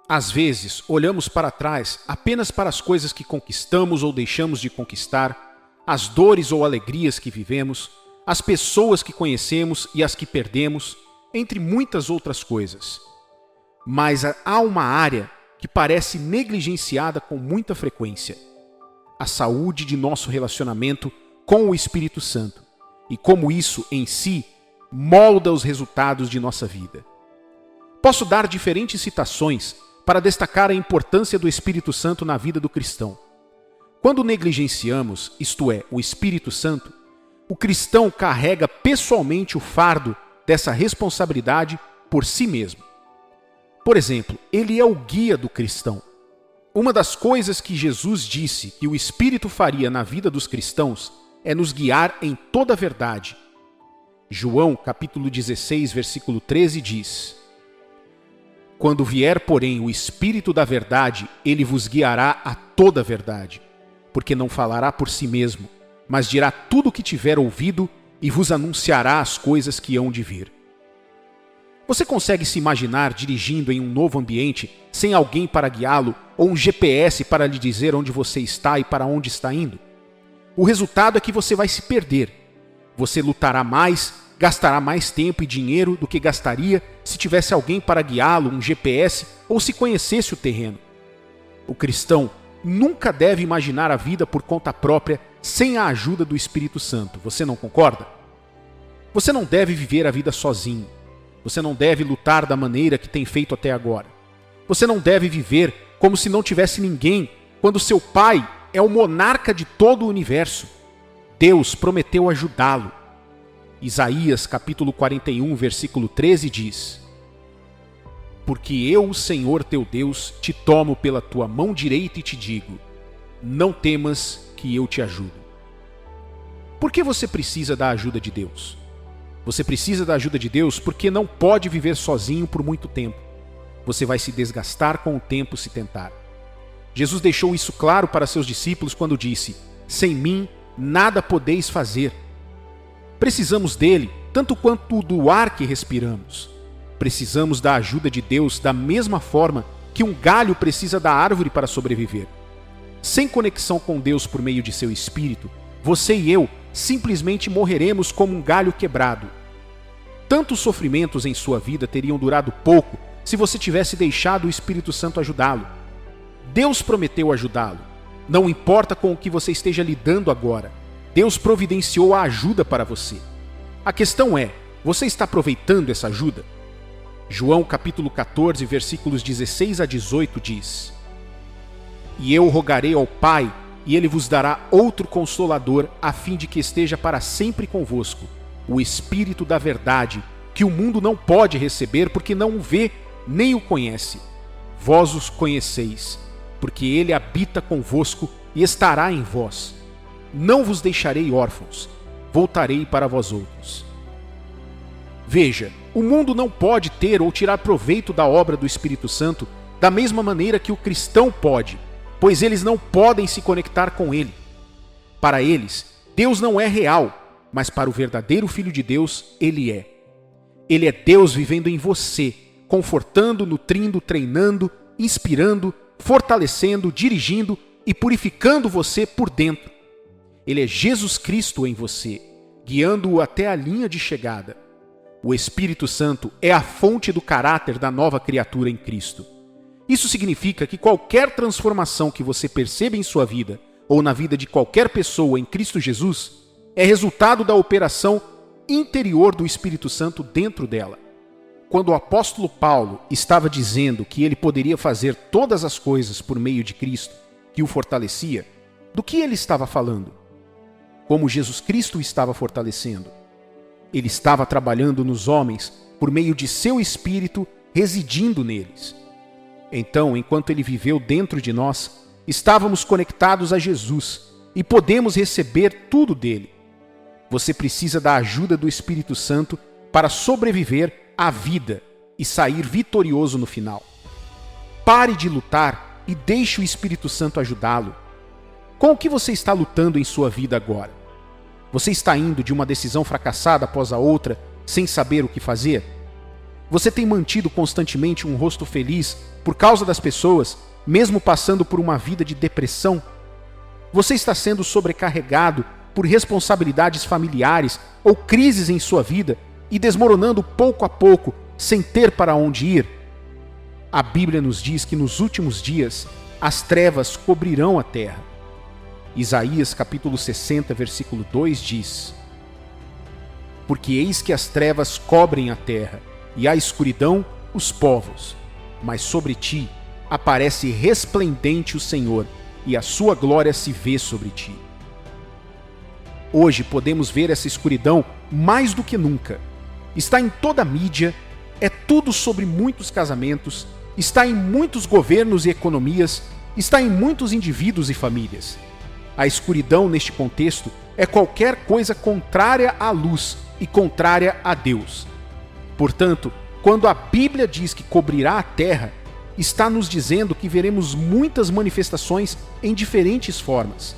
Às vezes, olhamos para trás apenas para as coisas que conquistamos ou deixamos de conquistar, as dores ou alegrias que vivemos, as pessoas que conhecemos e as que perdemos, entre muitas outras coisas. Mas há uma área que parece negligenciada com muita frequência: a saúde de nosso relacionamento com o Espírito Santo e como isso, em si, molda os resultados de nossa vida. Posso dar diferentes citações para destacar a importância do Espírito Santo na vida do cristão. Quando negligenciamos, isto é, o Espírito Santo, o cristão carrega pessoalmente o fardo dessa responsabilidade por si mesmo. Por exemplo, ele é o guia do cristão. Uma das coisas que Jesus disse que o Espírito faria na vida dos cristãos é nos guiar em toda a verdade. João, capítulo 16, versículo 13 diz: Quando vier, porém, o Espírito da verdade, ele vos guiará a toda a verdade, porque não falará por si mesmo, mas dirá tudo o que tiver ouvido e vos anunciará as coisas que hão de vir. Você consegue se imaginar dirigindo em um novo ambiente sem alguém para guiá-lo ou um GPS para lhe dizer onde você está e para onde está indo? O resultado é que você vai se perder. Você lutará mais, gastará mais tempo e dinheiro do que gastaria se tivesse alguém para guiá-lo, um GPS, ou se conhecesse o terreno. O cristão nunca deve imaginar a vida por conta própria sem a ajuda do Espírito Santo. Você não concorda? Você não deve viver a vida sozinho. Você não deve lutar da maneira que tem feito até agora. Você não deve viver como se não tivesse ninguém, quando seu Pai é o monarca de todo o universo. Deus prometeu ajudá-lo. Isaías, capítulo 41, versículo 13 diz: Porque eu, o Senhor teu Deus, te tomo pela tua mão direita e te digo: não temas, que eu te ajudo. Por que você precisa da ajuda de Deus? Você precisa da ajuda de Deus porque não pode viver sozinho por muito tempo. Você vai se desgastar com o tempo se tentar. Jesus deixou isso claro para seus discípulos quando disse: sem mim nada podeis fazer. Precisamos dele tanto quanto do ar que respiramos. Precisamos da ajuda de Deus da mesma forma que um galho precisa da árvore para sobreviver. Sem conexão com Deus por meio de seu Espírito, você e eu simplesmente morreremos como um galho quebrado. Tantos sofrimentos em sua vida teriam durado pouco se você tivesse deixado o Espírito Santo ajudá-lo. Deus prometeu ajudá-lo. Não importa com o que você esteja lidando agora, Deus providenciou a ajuda para você. A questão é, você está aproveitando essa ajuda? João capítulo 14, versículos 16 a 18 diz: E eu rogarei ao Pai, e ele vos dará outro Consolador, a fim de que esteja para sempre convosco, o Espírito da verdade, que o mundo não pode receber porque não o vê nem o conhece. vós os conheceis, porque ele habita convosco e estará em vós. Não vos deixarei órfãos, voltarei para vós outros. Veja, o mundo não pode ter ou tirar proveito da obra do Espírito Santo da mesma maneira que o cristão pode, pois eles não podem se conectar com ele. Para eles, Deus não é real, mas para o verdadeiro Filho de Deus, ele é. Ele é Deus vivendo em você, confortando, nutrindo, treinando, inspirando, fortalecendo, dirigindo e purificando você por dentro. Ele é Jesus Cristo em você, guiando-o até a linha de chegada. O Espírito Santo é a fonte do caráter da nova criatura em Cristo. Isso significa que qualquer transformação que você perceba em sua vida ou na vida de qualquer pessoa em Cristo Jesus é resultado da operação interior do Espírito Santo dentro dela. Quando o apóstolo Paulo estava dizendo que ele poderia fazer todas as coisas por meio de Cristo, que o fortalecia, do que ele estava falando? Como Jesus Cristo o estava fortalecendo? Ele estava trabalhando nos homens por meio de seu Espírito residindo neles. Então, enquanto ele viveu dentro de nós, estávamos conectados a Jesus e podemos receber tudo dele. Você precisa da ajuda do Espírito Santo para sobreviver à vida e sair vitorioso no final. Pare de lutar e deixe o Espírito Santo ajudá-lo. Com o que você está lutando em sua vida agora? Você está indo de uma decisão fracassada após a outra, sem saber o que fazer? Você tem mantido constantemente um rosto feliz por causa das pessoas, mesmo passando por uma vida de depressão? Você está sendo sobrecarregado por responsabilidades familiares ou crises em sua vida e desmoronando pouco a pouco, sem ter para onde ir? A Bíblia nos diz que nos últimos dias as trevas cobrirão a terra. Isaías capítulo 60, versículo 2 diz: Porque eis que as trevas cobrem a terra, e a escuridão os povos, mas sobre ti aparece resplendente o Senhor, e a sua glória se vê sobre ti. Hoje podemos ver essa escuridão mais do que nunca. Está em toda a mídia, é tudo sobre muitos casamentos, está em muitos governos e economias, está em muitos indivíduos e famílias. A escuridão neste contexto é qualquer coisa contrária à luz e contrária a Deus. Portanto, quando a Bíblia diz que cobrirá a terra, está nos dizendo que veremos muitas manifestações em diferentes formas.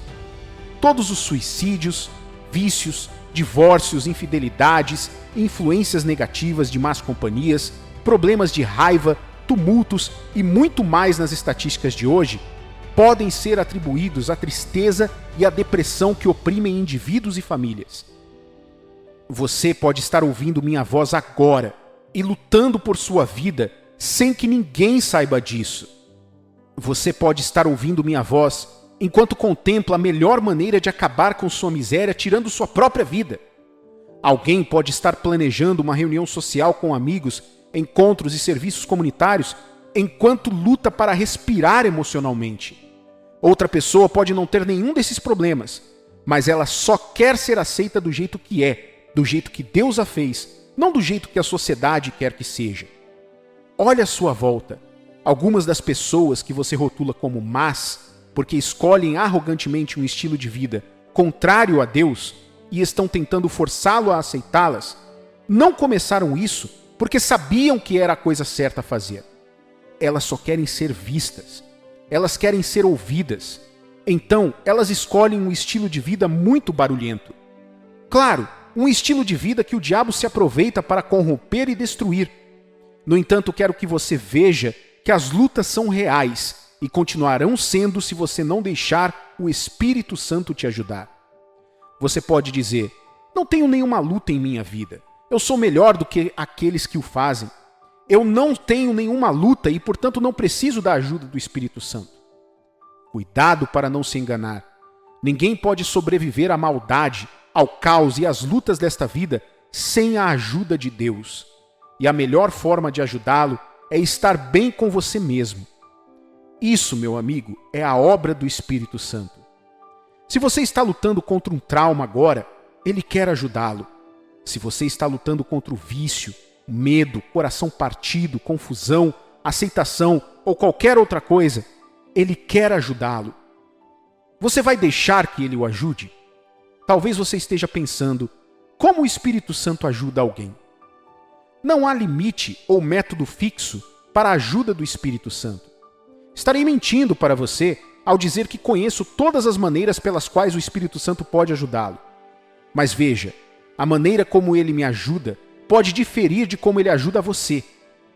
Todos os suicídios, vícios, divórcios, infidelidades, influências negativas de más companhias, problemas de raiva, tumultos e muito mais nas estatísticas de hoje podem ser atribuídos à tristeza e à depressão que oprimem indivíduos e famílias. Você pode estar ouvindo minha voz agora e lutando por sua vida sem que ninguém saiba disso. Você pode estar ouvindo minha voz enquanto contempla a melhor maneira de acabar com sua miséria tirando sua própria vida. Alguém pode estar planejando uma reunião social com amigos, encontros e serviços comunitários enquanto luta para respirar emocionalmente. Outra pessoa pode não ter nenhum desses problemas, mas ela só quer ser aceita do jeito que é, do jeito que Deus a fez, não do jeito que a sociedade quer que seja. Olhe à sua volta. Algumas das pessoas que você rotula como más, porque escolhem arrogantemente um estilo de vida contrário a Deus e estão tentando forçá-lo a aceitá-las, não começaram isso porque sabiam que era a coisa certa a fazer. Elas só querem ser vistas. Elas querem ser ouvidas. Então, elas escolhem um estilo de vida muito barulhento. Claro, um estilo de vida que o diabo se aproveita para corromper e destruir. No entanto, quero que você veja que as lutas são reais e continuarão sendo se você não deixar o Espírito Santo te ajudar. Você pode dizer: não tenho nenhuma luta em minha vida. Eu sou melhor do que aqueles que o fazem. Eu não tenho nenhuma luta e, portanto, não preciso da ajuda do Espírito Santo. Cuidado para não se enganar. Ninguém pode sobreviver à maldade, ao caos e às lutas desta vida sem a ajuda de Deus. E a melhor forma de ajudá-lo é estar bem com você mesmo. Isso, meu amigo, é a obra do Espírito Santo. Se você está lutando contra um trauma agora, ele quer ajudá-lo. Se você está lutando contra o vício, medo, coração partido, confusão, aceitação ou qualquer outra coisa, Ele quer ajudá-lo. Você vai deixar que Ele o ajude? Talvez você esteja pensando, como o Espírito Santo ajuda alguém? Não há limite ou método fixo para a ajuda do Espírito Santo. Estarei mentindo para você ao dizer que conheço todas as maneiras pelas quais o Espírito Santo pode ajudá-lo. Mas veja, a maneira como ele me ajuda pode diferir de como ele ajuda você.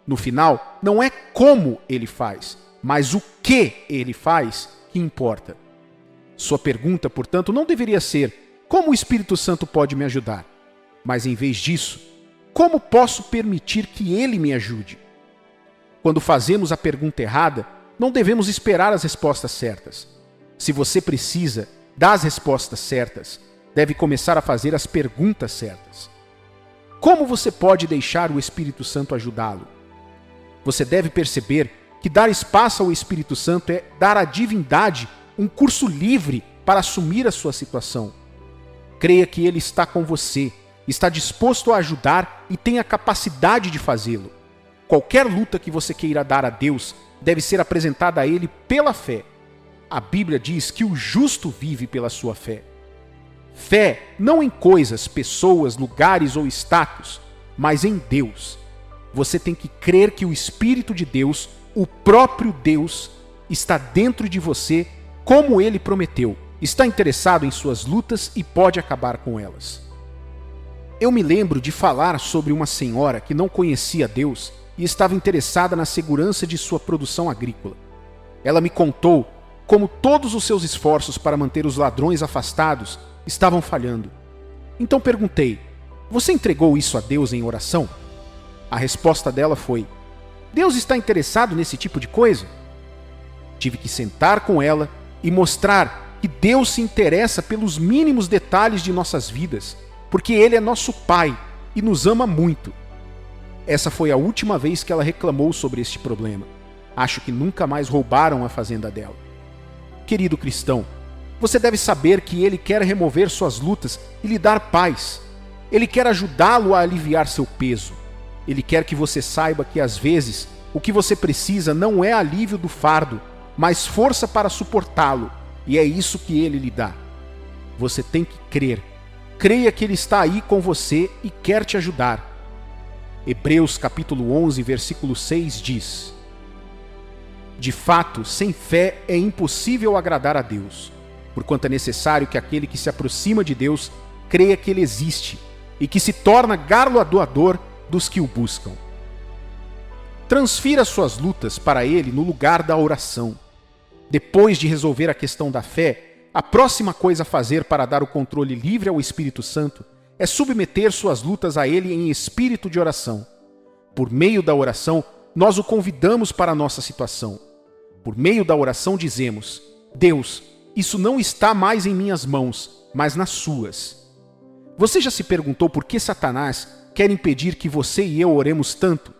No final, não é como ele faz, mas o que ele faz que importa. Sua pergunta, portanto, não deveria ser como o Espírito Santo pode me ajudar, mas em vez disso, como posso permitir que ele me ajude? Quando fazemos a pergunta errada, não devemos esperar as respostas certas. Se você precisa das respostas certas, deve começar a fazer as perguntas certas. Como você pode deixar o Espírito Santo ajudá-lo? Você deve perceber que dar espaço ao Espírito Santo é dar à divindade um curso livre para assumir a sua situação. Creia que Ele está com você, está disposto a ajudar e tem a capacidade de fazê-lo. Qualquer luta que você queira dar a Deus deve ser apresentada a Ele pela fé. A Bíblia diz que o justo vive pela sua fé. Fé não em coisas, pessoas, lugares ou status, mas em Deus. Você tem que crer que o Espírito de Deus, o próprio Deus, está dentro de você, como Ele prometeu. Está interessado em suas lutas e pode acabar com elas. Eu me lembro de falar sobre uma senhora que não conhecia Deus e estava interessada na segurança de sua produção agrícola. Ela me contou como todos os seus esforços para manter os ladrões afastados estavam falhando. Então perguntei, você entregou isso a Deus em oração? A resposta dela foi, Deus está interessado nesse tipo de coisa? Tive que sentar com ela e mostrar que Deus se interessa pelos mínimos detalhes de nossas vidas, porque Ele é nosso Pai e nos ama muito. Essa foi a última vez que ela reclamou sobre este problema. Acho que nunca mais roubaram a fazenda dela. Querido cristão, você deve saber que Ele quer remover suas lutas e lhe dar paz. Ele quer ajudá-lo a aliviar seu peso. Ele quer que você saiba que às vezes o que você precisa não é alívio do fardo, mas força para suportá-lo, e é isso que Ele lhe dá. Você tem que crer. Creia que Ele está aí com você e quer te ajudar. Hebreus capítulo 11, versículo 6 diz: De fato, sem fé é impossível agradar a Deus, porquanto é necessário que aquele que se aproxima de Deus creia que Ele existe e que se torna galardoador dos que o buscam. Transfira suas lutas para Ele no lugar da oração. Depois de resolver a questão da fé, a próxima coisa a fazer para dar o controle livre ao Espírito Santo é submeter suas lutas a Ele em espírito de oração. Por meio da oração, nós o convidamos para a nossa situação. Por meio da oração dizemos, Deus, isso não está mais em minhas mãos, mas nas suas. Você já se perguntou por que Satanás quer impedir que você e eu oremos tanto?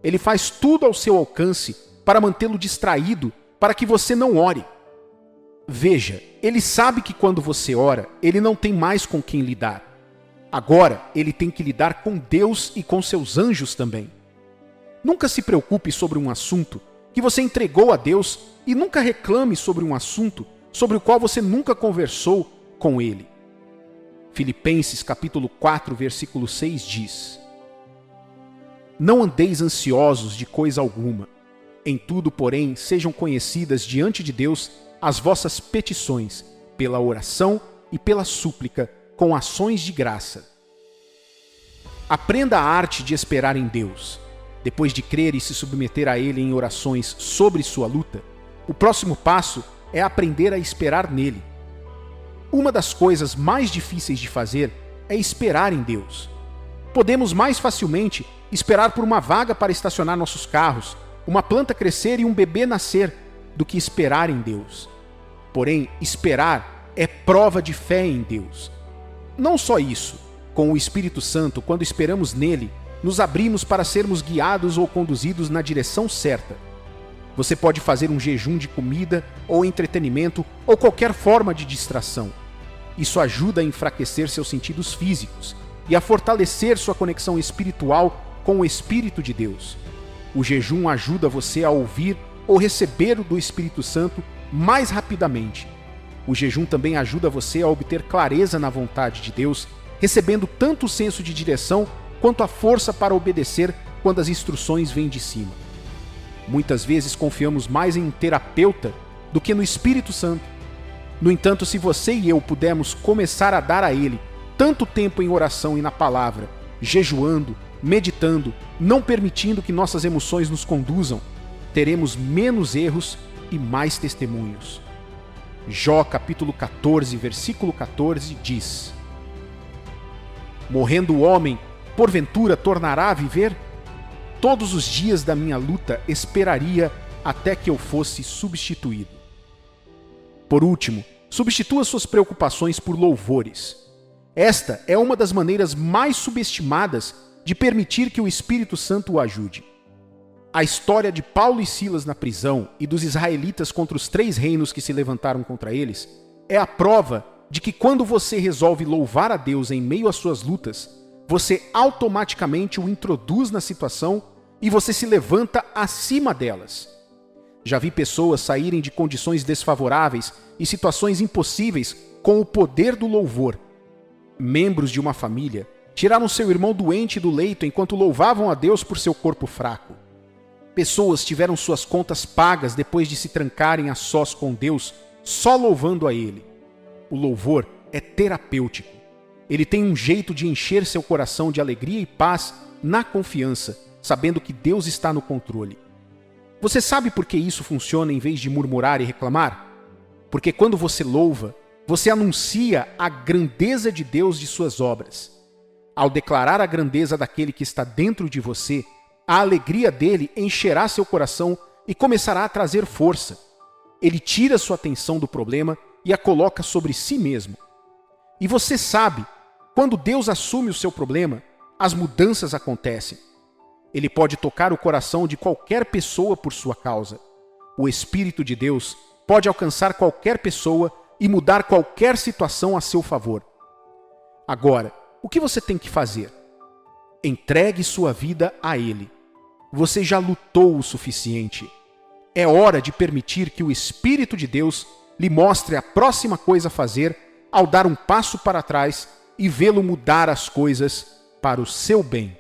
Ele faz tudo ao seu alcance para mantê-lo distraído, para que você não ore. Veja, ele sabe que quando você ora, ele não tem mais com quem lidar. Agora, ele tem que lidar com Deus e com seus anjos também. Nunca se preocupe sobre um assunto que você entregou a Deus e nunca reclame sobre um assunto sobre o qual você nunca conversou com Ele. Filipenses capítulo 4, versículo 6 diz: Não andeis ansiosos de coisa alguma. Em tudo, porém, sejam conhecidas diante de Deus as vossas petições, pela oração e pela súplica, com ações de graça. Aprenda a arte de esperar em Deus. Depois de crer e se submeter a Ele em orações sobre sua luta, o próximo passo é aprender a esperar nele. Uma das coisas mais difíceis de fazer é esperar em Deus. Podemos mais facilmente esperar por uma vaga para estacionar nossos carros, uma planta crescer e um bebê nascer, do que esperar em Deus. Porém, esperar é prova de fé em Deus. Não só isso, com o Espírito Santo, quando esperamos nele, nos abrimos para sermos guiados ou conduzidos na direção certa. Você pode fazer um jejum de comida ou entretenimento ou qualquer forma de distração. Isso ajuda a enfraquecer seus sentidos físicos e a fortalecer sua conexão espiritual com o Espírito de Deus. O jejum ajuda você a ouvir ou receber do Espírito Santo mais rapidamente. O jejum também ajuda você a obter clareza na vontade de Deus, recebendo tanto o senso de direção quanto a força para obedecer quando as instruções vêm de cima. Muitas vezes confiamos mais em um terapeuta do que no Espírito Santo. No entanto, se você e eu pudermos começar a dar a Ele tanto tempo em oração e na palavra, jejuando, meditando, não permitindo que nossas emoções nos conduzam, teremos menos erros e mais testemunhos. Jó capítulo 14, versículo 14 diz: Morrendo o homem, porventura tornará a viver? Todos os dias da minha luta esperaria até que eu fosse substituído. Por último, substitua suas preocupações por louvores. Esta é uma das maneiras mais subestimadas de permitir que o Espírito Santo o ajude. A história de Paulo e Silas na prisão e dos israelitas contra os 3 reinos que se levantaram contra eles é a prova de que quando você resolve louvar a Deus em meio às suas lutas, você automaticamente o introduz na situação e você se levanta acima delas. Já vi pessoas saírem de condições desfavoráveis e situações impossíveis com o poder do louvor. Membros de uma família tiraram seu irmão doente do leito enquanto louvavam a Deus por seu corpo fraco. Pessoas tiveram suas contas pagas depois de se trancarem a sós com Deus, só louvando a Ele. O louvor é terapêutico. Ele tem um jeito de encher seu coração de alegria e paz na confiança, sabendo que Deus está no controle. Você sabe por que isso funciona em vez de murmurar e reclamar? Porque quando você louva, você anuncia a grandeza de Deus de suas obras. Ao declarar a grandeza daquele que está dentro de você, a alegria dele encherá seu coração e começará a trazer força. Ele tira sua atenção do problema e a coloca sobre si mesmo. E você sabe, quando Deus assume o seu problema, as mudanças acontecem. Ele pode tocar o coração de qualquer pessoa por sua causa. O Espírito de Deus pode alcançar qualquer pessoa e mudar qualquer situação a seu favor. Agora, o que você tem que fazer? Entregue sua vida a Ele. Você já lutou o suficiente. É hora de permitir que o Espírito de Deus lhe mostre a próxima coisa a fazer ao dar um passo para trás e vê-lo mudar as coisas para o seu bem.